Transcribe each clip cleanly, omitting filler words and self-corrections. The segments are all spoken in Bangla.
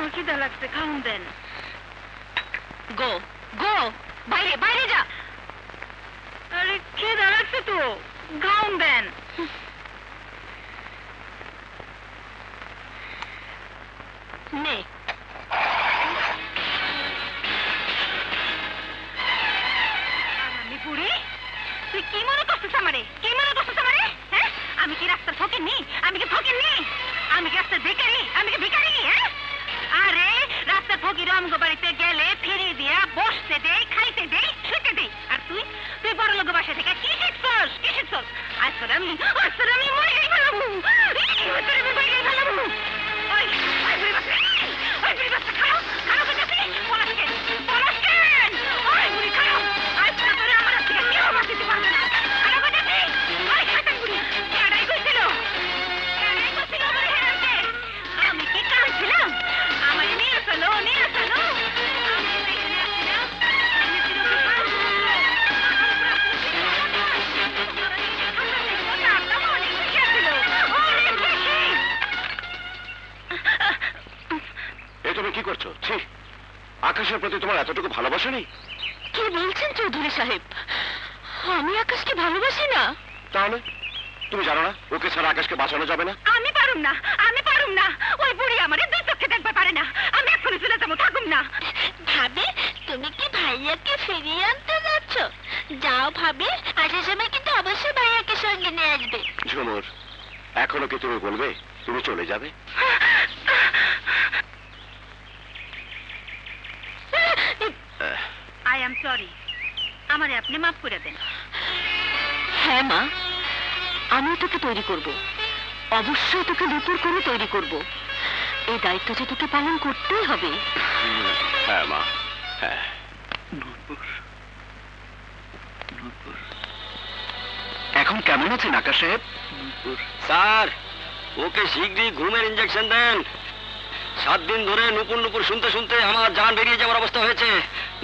আমার খিদা লাগছে, খাওন দেন। গো গো, বাইরে বাইরে যা। আরে খিদা লাগছে তো, খাওন দেন। নে বুড়ি, তুই কি মনে করছিস আমারে? কি মনে করছিস আমারে? হ্যাঁ, আমি কি রাস্তার ফকিরনি? আমি কি ফকিরনি? আমি কি রাস্তার ভিখারি? আমি কি ভিখারি? হ্যাঁ, আরে রাস্তার ফকির আমগো বাড়িতে গেলে ফিরে দিয়া বসতে দেই, খাইতে দেই, শুতে দেই। আর তুই তুই বড় লোক বাসা থেকে কি শিখছস? কি শিখছস? আজ করে আমি মরে গেই ফেলাবো। আমি মরে গেই ফেলাবো। ওই ওই বুড়ি বাচ্চা, ওই বুড়ি বাচ্চা, খাও খাও বেটাছি, পলাশ কেন? পলাশ কেন? ওই বুড়ি খাও। আজ করে আমার থেকে কেউ বাঁচিতে পারবে না। খাও বেটাছি, ওই খাইতাম বুড়ি। এটাই কইছিল, এটাই কইছিল আমার হেরাতে। আমি কি কাঁদছিলাম? আমার নিয়ে চলো, নিয়ে চলো। আমি এখানে আসছিলাম, আমি ছিল কি পারবো? তুমি কি করছো? ছি, আকাশের প্রতি তোমার এতটুকু ভালোবাসা নেই? কি বলছেন চৌধুরী সাহেব? আমি আকাশকে ভালোবাসি না। তাহলে তুমি জানো না ওকে ছাড়া আকাশকে বাঁচানো যাবে না? আমি পারুম না, আমি পারুম না। ওই বুড়ি আমারে দুই চোখে দেখতে পারে না। আমি এক্ষুনি চলে যাবো, থাকুম না। ভাবি, তুমি কি ভাইয়াকে ফিরিয়ে আনতে যাচ্ছ? যাও ভাবি, আসার সময় কিন্তু অবশ্যই ভাইয়াকে সঙ্গে নিয়ে আসবে। ঝুমুর, এখনো কি তুমি বলবে তুমি চলে যাবে? আই এম সরি, আমারে আপনি মাফ করে দেন। হ্যাঁ মা, আমি তোকে তৈরি করব, অবশ্যই তোকে নতুন করে তৈরি করব। এই দায়িত্ব যে তোকে পালন করতেই হবে। হ্যাঁ মা, হ্যাঁ। এখন কেমন আছেন আকাশ সাহেব? স্যার, ওকে শীঘ্রই ঘুমের ইঞ্জেকশন দেন। 7 দিন ধরে নুপুর নুপুর শুনতে শুনতে আমার জান বেরিয়ে যাওয়ার অবস্থা হয়েছে।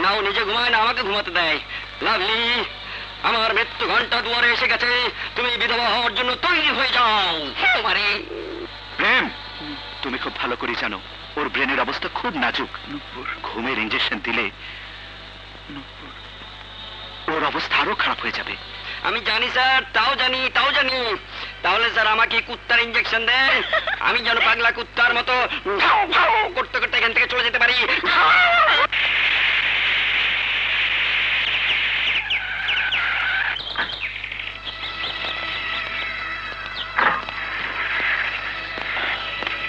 না ও নিজে ঘুমায়, না আমাকে ঘুমাতে দেয়। লাভলি, আমার মৃত্যু ঘন্টা দুয়ারে এসে গেছে। তুমি বিধবা হওয়ার জন্য তৈরি হয়ে যাও। তোমারে প্রেম, তুমি খুব ভালো করে জানো ওর ব্রেনের অবস্থা খুব নাজুক। ঘুমের ইঞ্জেকশন দিলে ওর অবস্থা আরো খারাপ হয়ে যাবে। আমি জানি স্যার, তাও জানি। তাহলে স্যার আমাকে কুত্তার ইঞ্জেকশন দেন, আমি যেন পাগলা কুত্তার মতো ভাও ভাও করতে করতে এখান থেকে চলে যেতে পারি।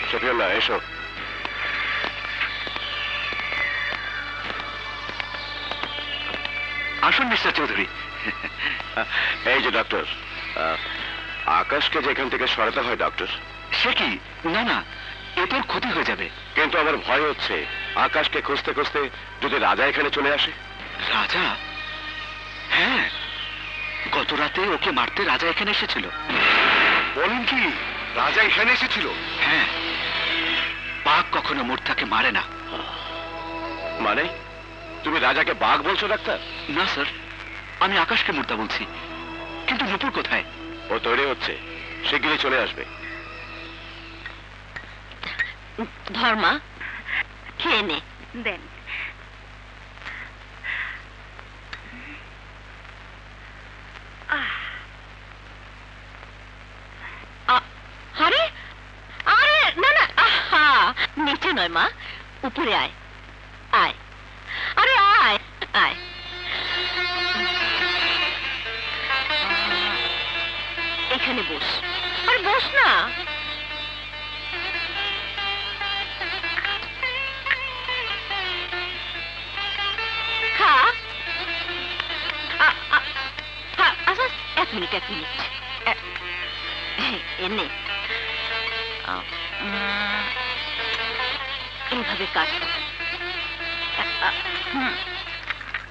শফিউল্লাহ, এসো। আসুন মিস্টার চৌধুরী। এই যে ডক্টর, আকাশকে যে এখান থেকে সরাতে হয় ডক্টর। সে কি? না না, এ তোর ক্ষতি হয়ে যাবে। কিন্তু আমার ভয় হচ্ছে আকাশকে খুঁজতে খুঁজতে যদি রাজা এখানে চলে আসে। রাজা? হ্যাঁ, গত রাতে ওকে মারতে রাজা এখানে এসেছিল। বলেন কি? রাজা এখানে এসেছিল? হ্যাঁ, বাঘ কখনো মূর্তাকে মারে না। মানে তুমি রাজাকে বাঘ বলছো ডাক্তার? না স্যার, আমি আকাশকে মূর্তা বলছি। কিন্তু নুপুর কোথায়? ও তৈরি হচ্ছে, শিগগিরই চলে আসবে। ধর্মা, খেয়ে নে। দেন। আরে আরে না না, আহা, নিচে নয় মা, উপরে আয় আয়। আরে আয় আয়। এখানে বস। আরে বস না। খা। আচ্ছা, 1 মিনিট এনে এইভাবে কাট।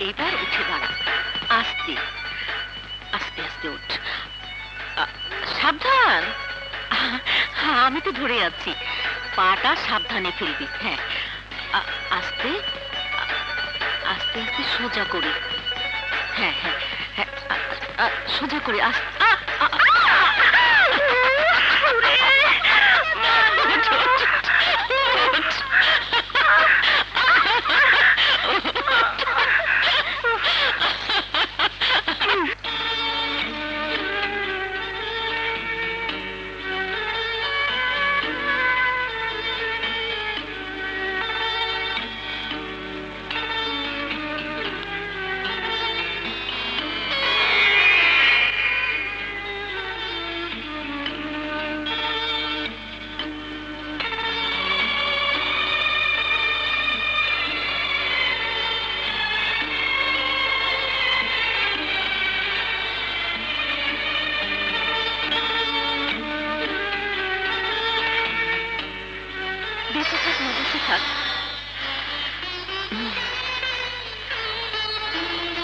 এইবার উঠে দাঁড়া। আস্তে আস্তে আস্তে উঠ। সাবধান। আমি তো ধরে আছি, পাটা সাবধানে ফেলবি। হ্যাঁ, আস্তে আস্তে আস্তে সোজা করি। হ্যাঁ হ্যাঁ হ্যাঁ, সোজা করে আস্তে।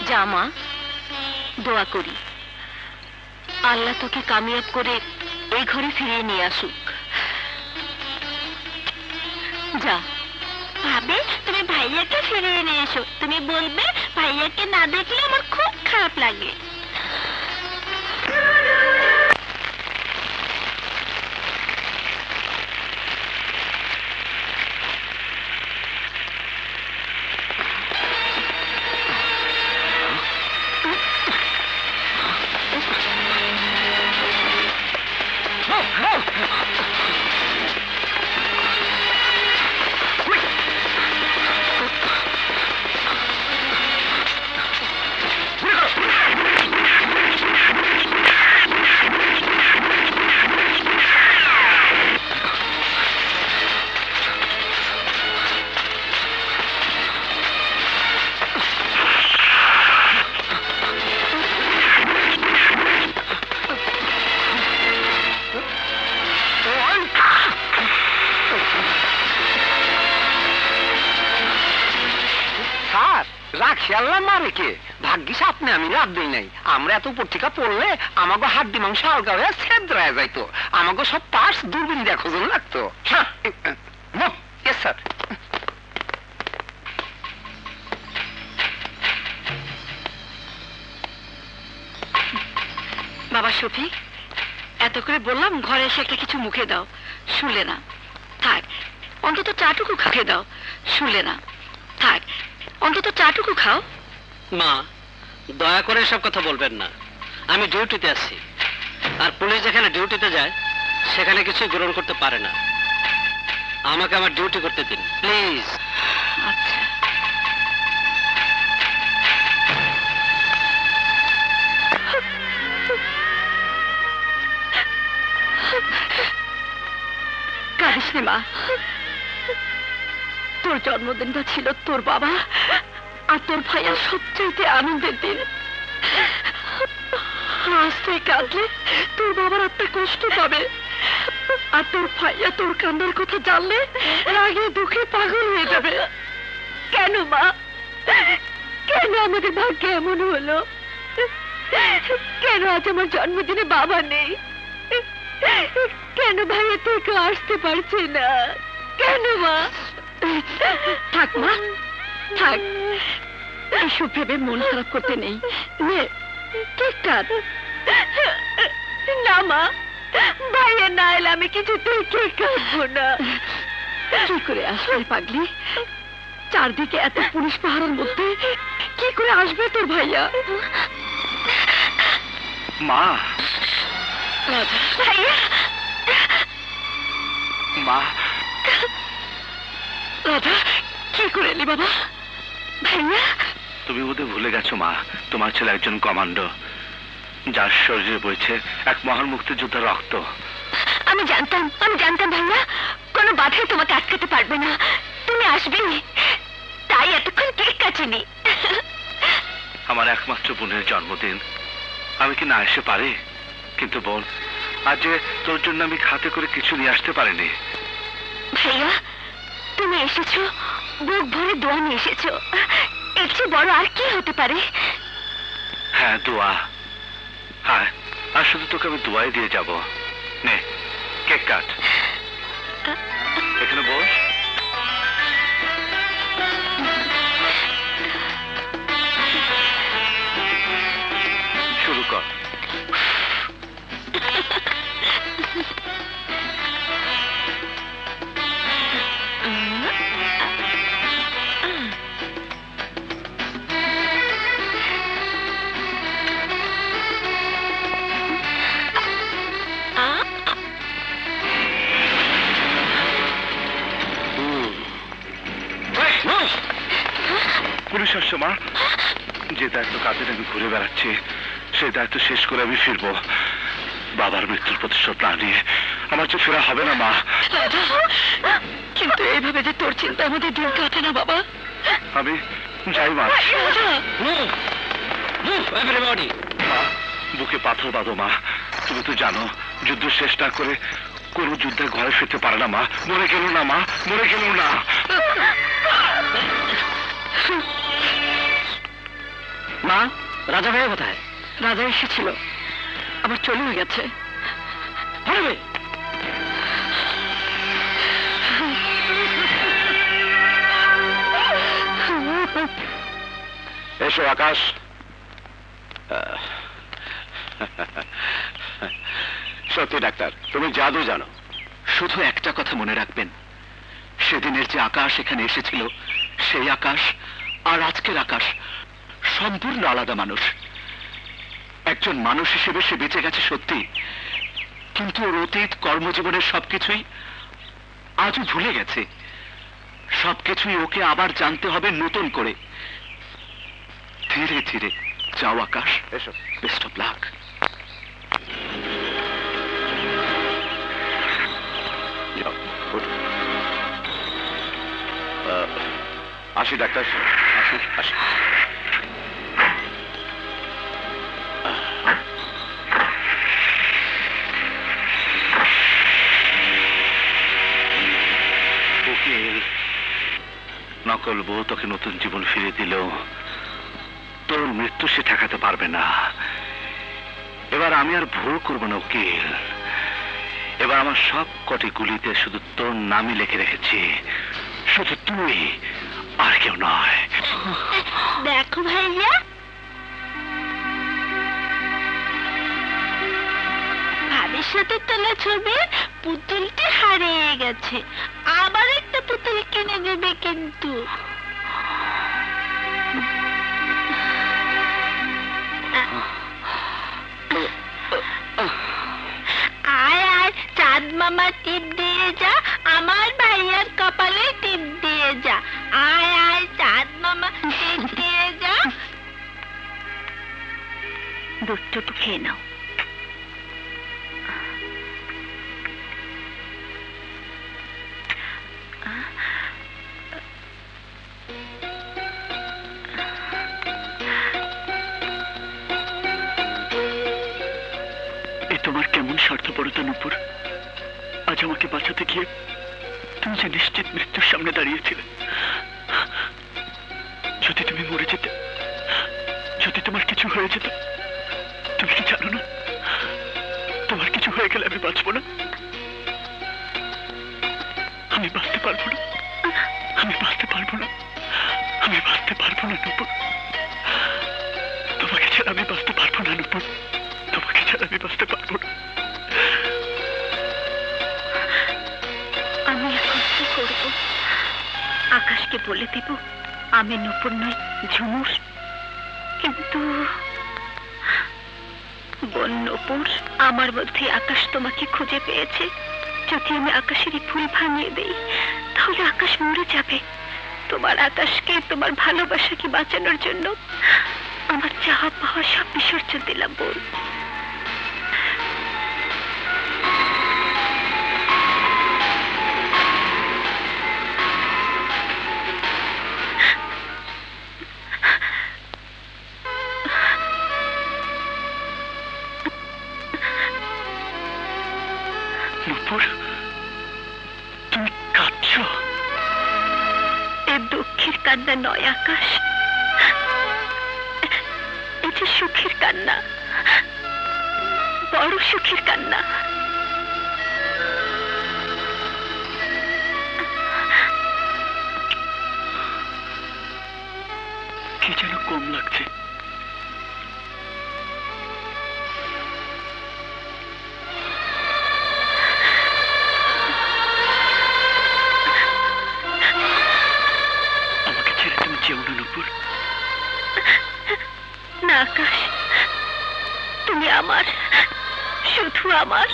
যা মা, দোয়া করি আল্লাহ তোকে কামিয়াব করে এই ঘরে ফিরিয়ে নিয়ে আসুক। যা। ভাবে তুমি ভাইয়াকে ফিরিয়ে নিয়ে এসো, তুমি বলবে ভাইয়াকে না দেখলে আমার খুব খারাপ লাগে। খেয়াল্লা মারে কে? ভাগ্যিস আপনি আমি লাভ দিই নাই। আমরা এত পত্রিকা পড়লে আমাকে হাড্ডি মাংস আলগা হয়ে ছেদ্রায় যাইতো, আমাকে সব পার্টস দূরবীন দিয়ে খোঁজন লাগতো। স্যার বাবা শফিক, এত করে বললাম ঘরে এসে একটা কিছু মুখে দাও, শুনলে না। থাক, অন্তত চাটুকু খেয়ে দাও, শুনলে না। থাক, অন্তত চাটুকু খাও। মা, দয়া করে সব কথা বলবেন না। আমি ডিউটিতে আছি, আর পুলিশ যেখানে ডিউটিতে যায় সেখানে কিছু গ্রহণ করতে পারে না। আমাকে আমার ডিউটি করতে দিন প্লিজ। আচ্ছা। কাঁদিস নে মা, তোর জন্মদিনটা ছিল তোর বাবা আর তোর ভাইয়ের সবচেয়ে আনন্দের দিন। আজ তুই কাঁদলে তোর বাবার একটা কষ্ট পাবে, আর তোর ভাইয়া তোর কান্নার কথা জানলে রাগে দুঃখে পাগল হয়ে যাবে। কেন মা, কেন আমাদের ভাগ্যে এমন হলো? কেন আজ আমার জন্মদিনে বাবা নেই? কেন ভাইয়া তুই কেউ আসতে পারছে না? কেন মা? থাক মা, থাক, এসব ভেবে মন খারাপ করতে নেই। Cake cut. না মা, ভাইয়া না এলে আমি কিছুতেই কেক কাটবো না। কি করে আসবে পাগলি? চারদিকে এত পুলিশ পাহারার মধ্যে কি করে আসবে তোর ভাইয়া? মা, রাজা ভাইয়া, মা, রাজা কি করে এলি বাবা? ভাইয়া, তুমি বোধহয় ভুলে গেছো মা, তোমার ছেলে একজন কমান্ডো, যার শরীরে বইছে এক মহান মুক্তিযোদ্ধার রক্ত। আমি জানতাম ভাইয়া, কোনো বাধাই তোমাকে আটকাতে পারবে না, তুমি আসবে, তাই এতক্ষণ কেক কাটিনি। আমার একমাত্র বোনের জন্মদিন, আমি কি না এসে পারি? কিন্তু বোন, আজ যে তোর জন্য আমি হাতে করে কিছু নিয়ে আসতে পারিনি। ভাইয়া, তুমি এসেছো, বুক ভরে দোয়া নিয়ে এসেছো, এর চেয়ে বড় আর কি হতে পারে? হ্যাঁ, দোয়া। হ্যাঁ, আর শুধু তোকে আমি দোয়াই দিয়ে যাব। নে, কেক কাট। এখানে বস। শুরু কর। পুলিশ আসছে মা, যে দায়িত্ব কাঁধে আমি ঘুরে বেড়াচ্ছি সেই দায়িত্ব শেষ করে আমি ফিরবো। বাবার মৃত্যুর প্রতিশোধ না নিয়ে আমার যে ফেরা হবে না মা। কিন্তু এইভাবে যে তোর চিন্তা আমাদের দিন কাটে না বাবা। আমি যাই মা। এভরিবডি। মা, বুকে পাথর বাঁধো মা, তুমি তো জানো যুদ্ধ শেষ না করে কোন যুদ্ধে ঘরে ফিরতে পারে না মা। মরে গেল না মা, মরে গেল না। রাজা ভাইয়া কোথায়? রাজা এসেছিল, আবার চলেও গেছে। পারবে? এসো আকাশ। সত্যি ডাক্তার, তুমি জাদু জানো। শুধু একটা কথা মনে রাখবেন, সেদিনের যে আকাশ এখানে এসেছিল সেই আকাশ আর আজকের আকাশ সম্পূর্ণ আলাদা মানুষ। একজন মানুষ হিসেবে সে বেঁচে গেছে সত্যি, কিন্তু ওর অতীত কর্মজীবনের সবকিছুই আজও ভুলে গেছে। সবকিছুই ওকে আবার জানতে হবে নতুন করে। ধীরে ধীরে যাও আকাশ। এসো। Best of luck. যাও, ওঠো। আসি ডাক্তার, আসি আসি। উকিল, নকল বউ তোকে নতুন জীবন ফিরে দিল, তোর মৃত্যু সে ঠেকাতে পারবে না। এবার আমি আর ভুল করবো না উকিল। এবার আমার সব কটি গুলিতে শুধু তোর নামই লিখে রেখেছি, শুধু তুই, আর কেউ নয়। দেখো ভাইয়া, ভাবির সাথে তোলা ছবি পুতুলটি হারিয়ে গেছে, আবার একটা পুতুল কিনে দেবে কিন্তু। আয় আয়, চাঁদ মামা টিপ দিয়ে যা, আমার ভাইয়ার কপালে টিপ দিয়ে যা। আয় আয়, চাঁদ মামা টিপ দিয়ে যা। দুধটুকু খেয়ে নাও। তোমার কেমন স্বার্থপরতা নূপুর! আজ আমাকে বাঁচাতে গিয়ে তুমি যে নিশ্চিত মৃত্যুর সামনে দাঁড়িয়েছিলে। যদি তুমি মরে যেতে, যদি তোমার কিছু হয়ে যেত, তুমি কি জানো না তোমার কিছু হয়ে গেলে আমি বাঁচবো না, আমি বাঁচতে পারবো না, আমি বাঁচতে পারবো না, আমি বাঁচতে পারবো না নূপুর। তোমাকে ছাড়া আমি বাঁচতে পারবো না নূপুর, তোমাকে ছাড়া আমি বাঁচতে পারবো না। আমি এখন কি করবো? আকাশকে বলে দেব আমি নূপুর নই, ঝুমুর। কিন্তু বোন নূপুর, আমার মধ্যে আকাশ তোমাকে খুঁজে পেয়েছে। যদি আমি আকাশের ফুল ভাঙিয়ে দেই, তাহলে আকাশ মরে যাবে। তোমার আকাশকে, তোমার ভালোবাসাকে বাঁচানোর জন্য আমার চাহা পাওয়া সব বিসর্জন দিলাম বোন। নূপুর, তুমি কাঁদছ? এ দুঃখের কান্না নয় আকাশ, এ যে সুখের কান্না, বড় সুখের কান্না। কি যেন কম লাগছে। আমাকে ছেড়ে তুমি যেও না নূপুর। না আকাশ, তুমি আমার, শুধু আমার।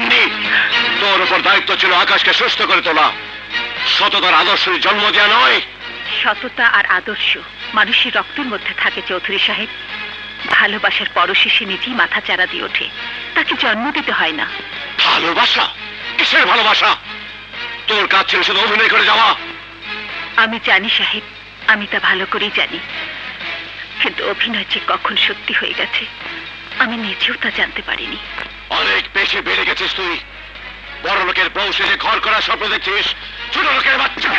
গিন্নি, তোর উপর দায়িত্ব ছিল আকাশকে সুস্থ করে তোলা, সততার আদর্শের জন্ম দেওয়া নয়। সততা আর আদর্শ মানুষের রক্তের মধ্যে থাকে চৌধুরী সাহেব। ভালোবাসার পরশেষে নিজেই মাথা চারা দিয়ে ওঠে, তাকে জন্ম দিতে হয় না। ভালোবাসা? কিসের ভালোবাসা? তোর কাজ ছিল শুধু অভিনয় করে যাওয়া। আমি জানি সাহেব, আমি তা ভালো করেই জানি, কিন্তু অভিনয় যে কখন সত্যি হয়ে গেছে আমি নিজেও তা জানতে পারিনি। অনেক বেশি বেড়ে গেছিস তুই। বড় লোকের বউ সেজে ঘর করার স্বপ্ন দেখছিস, ছোট লোকের বাচ্চা।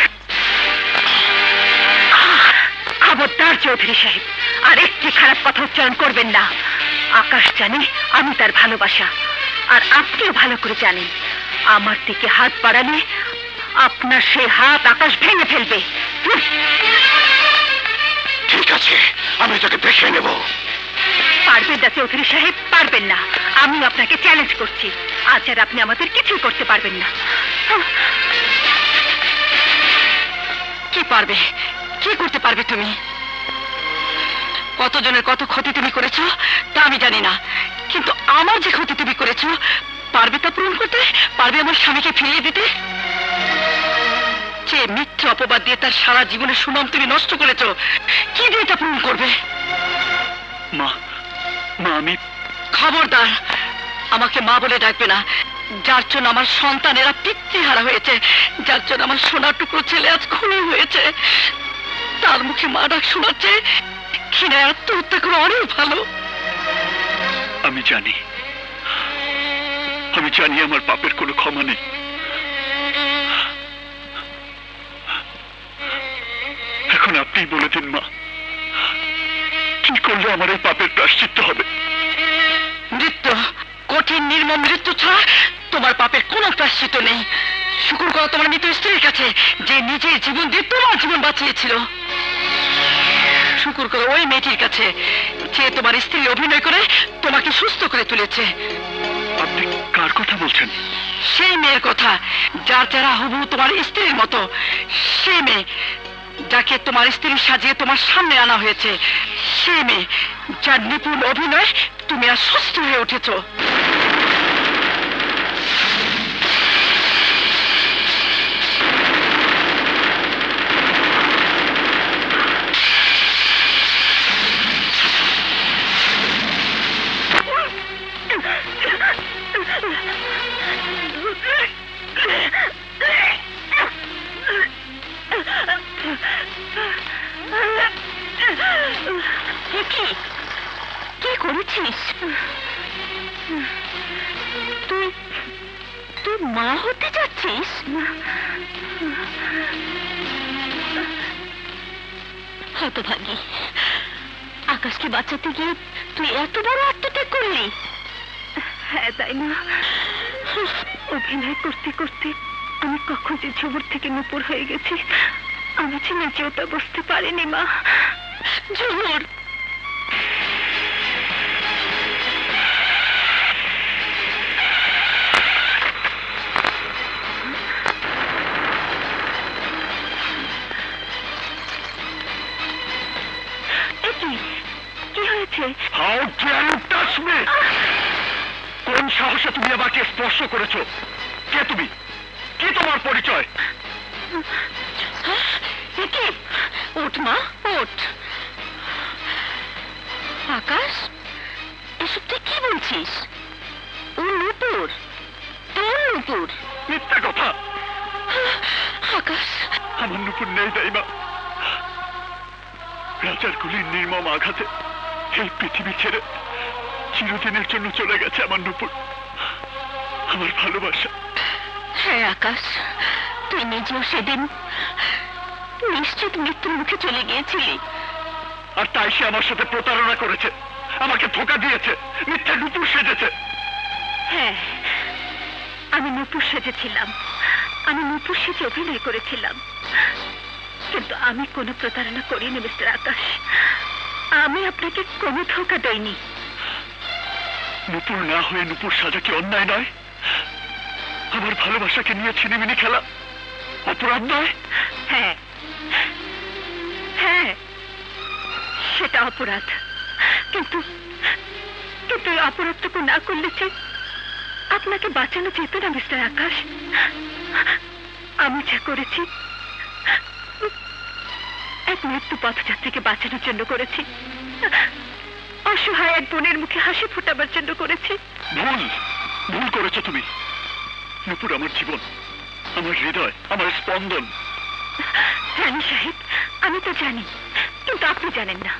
খবরদার চৌধুরী সাহেব, আর একটি খারাপ কথা উচ্চারণ করবেন না। আকাশ জানে আমি তার ভালোবাসা, আর আপনিও ভালো করে জানেন আমার দিকে হাত বাড়ালে আপনার সেই হাত আকাশ ভেঙে ফেলবে। ঠিক আছে, আমি তোকে দেখে নেব। পারবেন না চৌধুরী সাহেব, পারবেন না। আমি আপনাকে চ্যালেঞ্জ করছি, আজ আর আপনি আমাদের কিছুই করতে পারবেন না। কি পারবে? কি করতে পারবে তুমি? কতজনের কত ক্ষতি তুমি করেছো তা আমি জানি না, কিন্তু আমার যে ক্ষতি তুমি করেছো পারবে তা পূরণ করতে? পারবে আমার স্বামীকে ফিরিয়ে দিতে? যে মিথ্যা অপবাদ দিয়ে তার সারা জীবনের সুনাম তুমি নষ্ট করেছো, কি দিয়ে তা পূরণ করবে? মা, মা আমি... খবরদার, আমাকে মা বলে ডাকবে না। যার জন্য আমার সন্তানেরা পিতৃহারা হয়েছে, যার জন্য আমার সোনার টুকরো ছেলে আজ খুনি হয়েছে, তার মুখে মা ডাক শোনাচ্ছে ঘৃণায় আত্মহত্যা করে অনেক ভালো। আমি জানি আমার পাপের কোনো ক্ষমা নেই। এখন আপনিই বলে দিন মা, কি করলে আমার এই পাপের প্রায়শ্চিত্ত হবে? মৃত্যু, কঠিন নির্মম মৃত্যু ছাড়া তোমার পাপের কোনো প্রায়শ্চিত্ত নেই। শুকুর করো তোমার মৃত স্ত্রীর কাছে, যে নিজের জীবন দিয়ে তোমার জীবন বাঁচিয়েছিল। শুকুর করো ওই মেয়েটির কাছে, যে তোমার স্ত্রী অভিনয় করে তোমাকে সুস্থ করে তুলেছে। আপনি কার কথা বলছেন? সেই মেয়ের কথা, যার যারা হবু তোমার স্ত্রীর মতো। সেই মেয়ে যাকে তোমার স্ত্রী সাজিয়ে তোমার সামনে আনা হয়েছে। সেই মেয়ে যার নিপুণ অভিনয় তুমি আর সুস্থ হয়ে উঠেছ। কি করেছিস তুই? তুই মা হতে যাচ্ছিস? হতভাগী, আকাশকে বাঁচাতে গিয়ে তুই এত বড় আত্মত্যাগ করলি? হ্যাঁ তাই না? অভিনয় করতে করতে আমি কখন যে ঝুমুর থেকে নূপুর হয়ে গেছি আমি যে নিজেও তা বুঝতে পারিনি। মা, ঝুমুর, কি হয়েছে? How dare you touch me? কোন সাহসে তুমি আমাকে স্পর্শ করেছো? কে তুমি? কি তোমার পরিচয়? কি? ওঠ মা, ওঠ। আকাশ, এসব তুই কি বলছিস? ও নূপুর, তোর নূপুর। মিথ্যা কথা। আকাশ, আমার নূপুর নেই দাইমা। রাজার গুলির নির্মম আঘাতে এই পৃথিবী ছেড়ে চিরদিনের জন্য চলে গেছে আমার নূপুর, আমার ভালোবাসা। হ্যাঁ আকাশ, তুই নিজেও সেদিন নিশ্চিত মৃত্যুর মুখে চলে গিয়েছিলি। আর তাই সে আমার সাথে প্রতারণা করেছে, আমাকে ধোঁকা দিয়েছে, মিথ্যা নূপুর সেজেছে। হ্যাঁ, আমি নূপুর সেজেছিলাম, আমি নূপুর সেজে অভিনয় করেছিলাম, কিন্তু আমি কোনো প্রতারণা করিনি মিস্টার আকাশ। আমি আপনাকে কোনো ধোঁকা দেইনি। নূপুর না হয়ে নূপুর সাজা কি অন্যায় নয়? আমার ভালোবাসাকে নিয়ে ছিনিমিনি খেলা অপরাধ নয়? হ্যাঁ হ্যাঁ, সেটা অপরাধ, কিন্তু কিন্তু অপরাধটুকু না করলে যে আপনাকে বাঁচানো যেত না মিস্টার আকাশ? আমি যা করেছি এক মৃত্যু পথযাত্রীকে বাঁচানোর জন্য করেছি, অসহায় এক বোনের মুখে হাসি ফোটাবার জন্য করেছি। ভুল ভুল করেছো তুমি নূপুর। আমার জীবন, আমার হৃদয়, আমার স্পন্দন। জানি সাহেব, আমি তো জানি, কিন্তু আপনি জানেন না।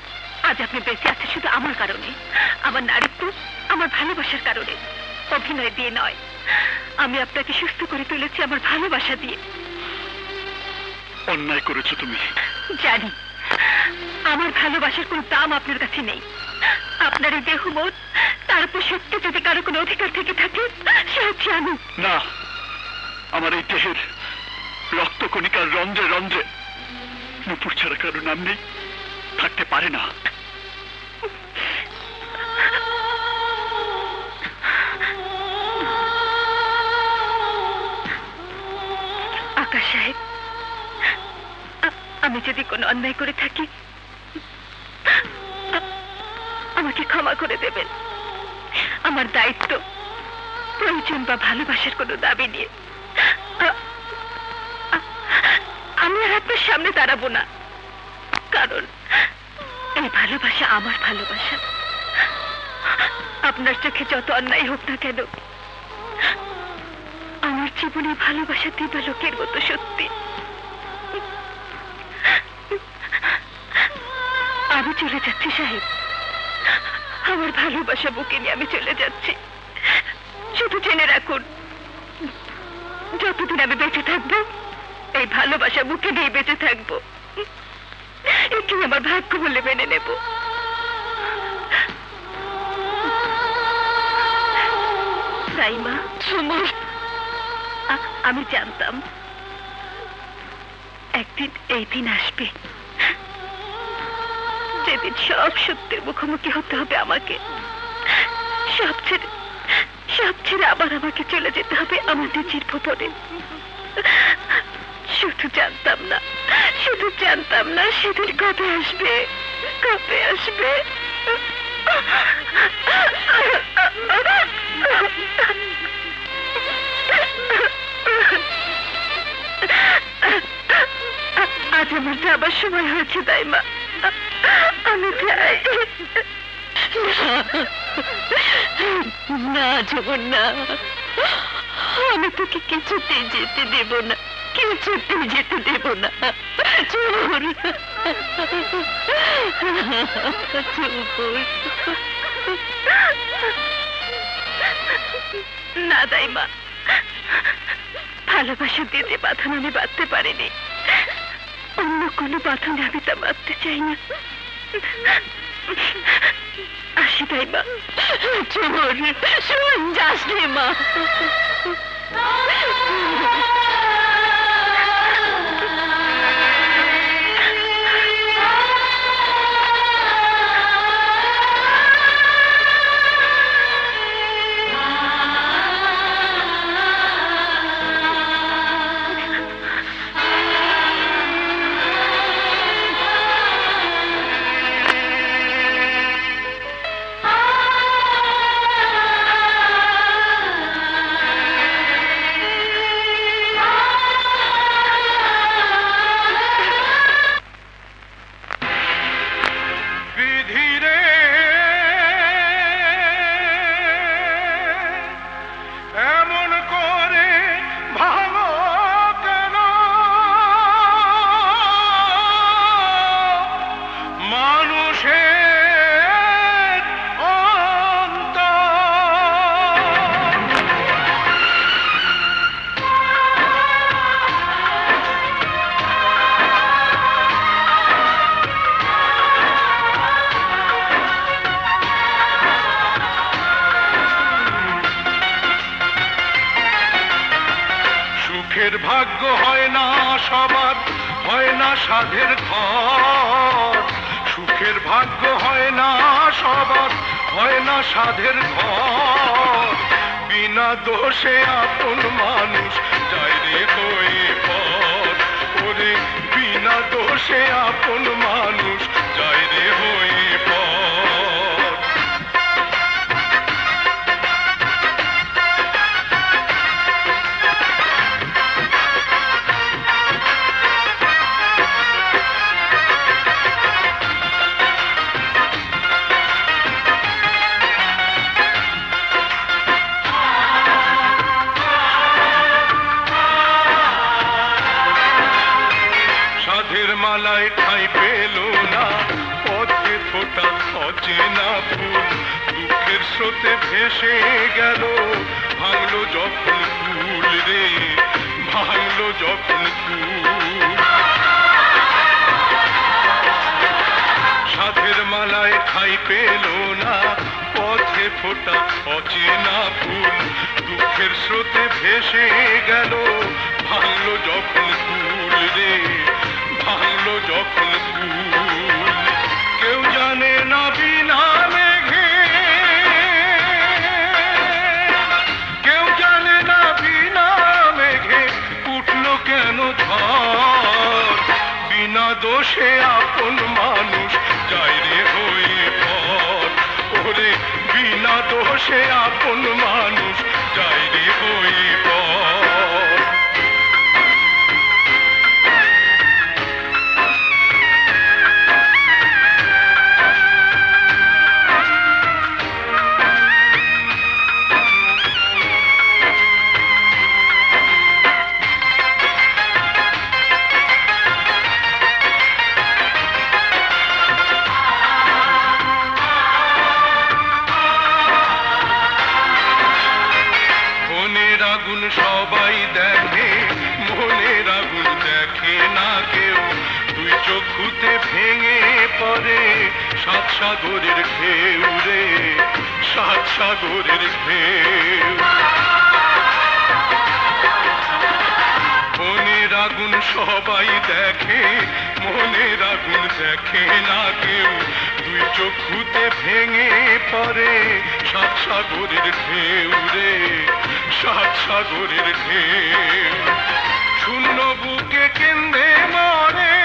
আজ আপনি বেঁচে আছেন শুধু আমার কারণে, আমার নারীত্ব, আমার ভালোবাসার কারণে, অভিনয় দিয়ে নয়। আমি আপনাকে সুস্থ করে তুলেছি আমার ভালোবাসা দিয়ে। অন্যায় করেছো তুমি। জানি আমার ভালোবাসার কোনো দাম আপনার কাছে নেই। আপনার এই দেহ মন, তার উপর সত্যি যদি কারো কোনো অধিকার থেকে থাকে সে হচ্ছে আমি। না, আমার এই দেহের রক্তকণিকার রন্ধ্রে রন্ধ্রে নূপুর ছাড়া কারো নাম নেই, থাকতে পারে না। আকাশ সাহেব, আমি যদি কোনো অন্যায় করে থাকি আমাকে ক্ষমা করে দেবেন। আমার দায়িত্ব, প্রয়োজন বা ভালোবাসার কোনো দাবি নিয়ে আমি আর আপনার সামনে দাঁড়াবো না, কারণ এই ভালোবাসা আমার ভালোবাসা। আপনার চোখে যত অন্যায় হোক না কেন, আমার জীবনে ভালোবাসা দিবালোকের মতো সত্যি। আমি চলে যাচ্ছি সাহেব, আমার ভালোবাসা বুকে নিয়ে আমি চলে যাচ্ছি। শুধু জেনে রাখুন, যতদিন আমি বেঁচে থাকবো এই ভালোবাসা বুকে নিয়ে বেঁচে থাকবো। একে আমার ভাগ্য বলে মেনে নেব। তাই মা, সুমন, আমি জানতাম একদিন এই দিন আসবে যেদিন সব সত্যের মুখোমুখি হতে হবে আমাকে। সব ছেড়ে আবার আমাকে চলে যেতে হবে আমাদের চিরভুবনে। শুধু জানতাম না সেদিন কবে আসবে, কবে আসবে। আজ আমার যাবার সময় হয়েছে, তাই মা আমি যাই। না জীবন না, আমি তোকে কিছুতেই যেতে দেব না, কিছুতেই যেতে দেব না। চোর, না দাইমা, ভালোবাসা দিয়ে যে বাঁধন আমি বাঁধতে পারিনি, অন্য কোনো বাঁধনে আমি তা বাঁধতে চাই না। আসি দাইমা। চোর, শোন, যাস রে মা। ভাগ্য হয় না সবার, হয় না সাধের ঘর। সুখের ভাগ্য হয় না সবার, হয় না সাধের ঘর। বিনা দোষে আপন মানুষ যায় রে হয়ে পর। ওরে বিনা দোষে আপন মানুষ যায় রে হয়ে পর। অচেনা ফুল দুঃখের স্রোতে ভেসে গেল, ভাঙলো যখন ফুল রে, ভাঙলো যখন ফুল। সাধের মালায় ঠাই পেল না, পথে ফোটা অচেনা ফুল দুঃখের স্রোতে ভেসে গেল, ভাঙলো যখন ফুল রে, ভাঙলো যখন ফুল। কেউ জানে না বিনা মেঘে, কেউ জানে না বিনা মেঘে উঠলো কেন ঝড়, বিনা দোষে আপন মানুষ যায় রে হয়ে পর। ওরে বিনা দোষে আপন মানুষ যায় রে হয়ে পর। আগুন সবাই দেখে, মনের আগুন দেখে না কেউ, দুই চক্ষুতে ভেঙে পড়ে সাত সাগরের ঢেউ রে, সাত সাগরের ঢেউ। মনের আগুন সবাই দেখে, মনের আগুন দেখে না কেউ, দুই চক্ষুতে ভেঙে পড়ে সাত সাগরের ঢেউ রে, সাত সাগরের ঢেউ। শূন্য বুকে কেন্দ্রে মরে,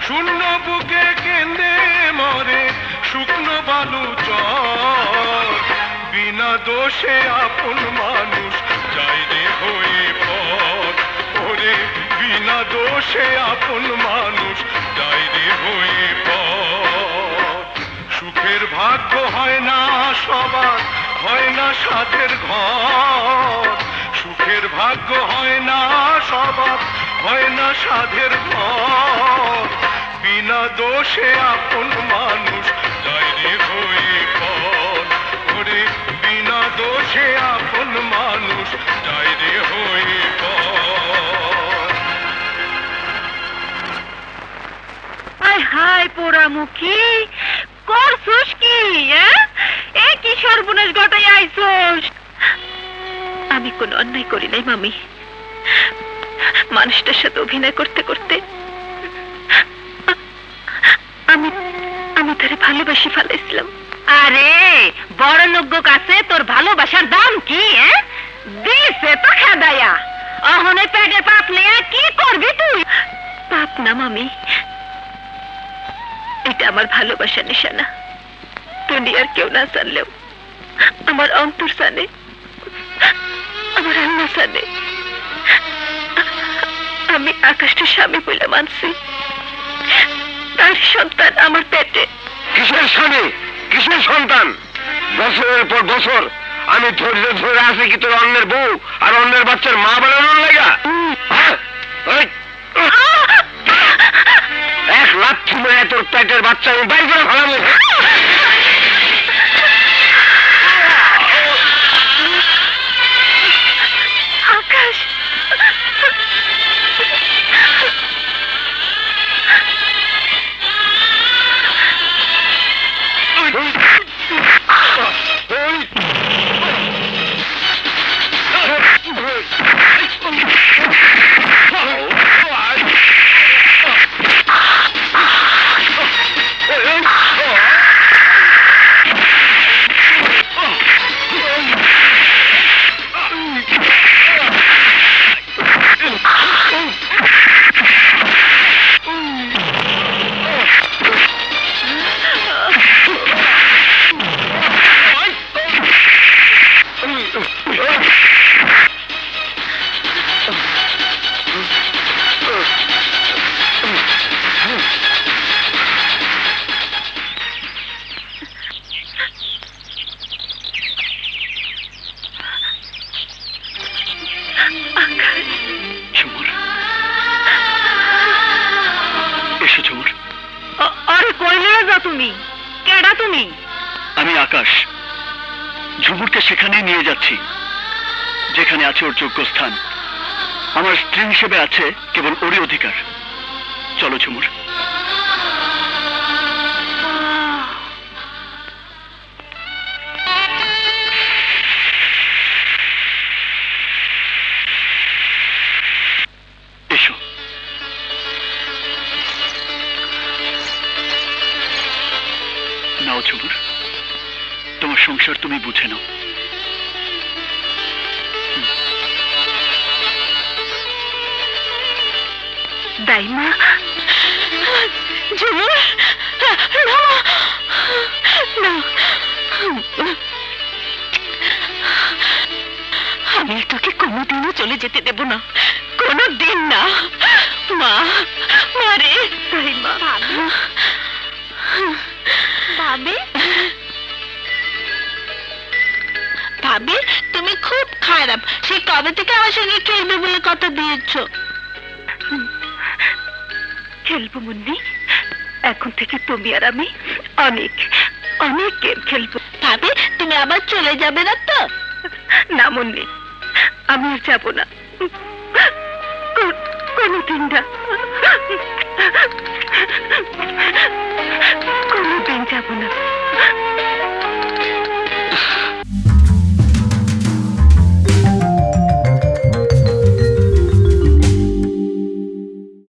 শূন্য বুকে কেন্দ্রে মরে শুকনো বালু চর, বিনা দোষে আপন মানুষ যায় রে হয়ে পর। ওরে বিনা দোষে আপন মানুষ যায় রে হয়ে পর। সুখের ভাগ্য হয় না সবার, হয় না সাধের ঘর, সুখের ভাগ্য হয় না সবার, হয় না সাধের ঘর, বিনা দোষে আপন মানুষ যায় রে হয়ে পর। ওরে বিনা দোষে আপন মানুষ যায় রে হয়ে পর। হায় হায় পোড়ামুখী, করছস কি? এ কি সর্বনাশ ঘটাই আইছস? আমি কোনো অন্যায় করি নাই মামি, মানুষটার সাথে অভিনয় করতে করতে আমি আমি তারে ভালোবাসি ফেলাইছিলাম। আরে বড় লোক কাছে তোর ভালোবাসার দাম কি? দিছে তো খেদাইয়া, অহনে পেটের পাপ নিয়ে কি করবি তুই? পাপ না মামি, এটা আমার ভালোবাসার নিশানা। দুনিয়ার কেউ না জানলেও আমার অন্তর জানে, আমার আল্লাহ জানে। আমি আকাশটা স্বামী বলে মানছি, তার সন্তান আমার পেটে। কিসের স্বামী, কিসের সন্তান? বছরের পর বছর আমি ধৈর্য ধরে আছি কি তোর অন্যের বউ আর অন্যের বাচ্চার মা বানানোর লাগা? এক লাথি মেরে তোর পেটের বাচ্চা আমি বাইর করে ফেলাবো। আকাশ, তুমি? কেডা তুমি? আমি আকাশ, ঝুমুরকে সেখানেই নিয়ে যাচ্ছি যেখানে আছে ওর যোগ্য স্থান। আমার স্ত্রী হিসেবে আছে কেবল ওরই অধিকার। চলো ঝুমুর। এসো। নাও ঝুমুর, তোমার সংসার তুমি বুঝে নাও। দাইমা, ঝুমুর, না, আমি তোকে কোনোদিনও চলে যেতে দেব না, কোনোদিন না। মা, মারে। দাইমা। ভাবি, ভাবি, তুমি খুব খারাপ। সে কবে থেকে আমার সঙ্গে খেলবে বলে কথা দিয়েছো? খেলবো মুন্নি, এখন থেকে তুমি আর আমি অনেক অনেক গেম খেলবো। ভাবি, তুমি আবার চলে যাবে না তো? না মুন্নি, আমি আর যাবো না, কোনোদিন না।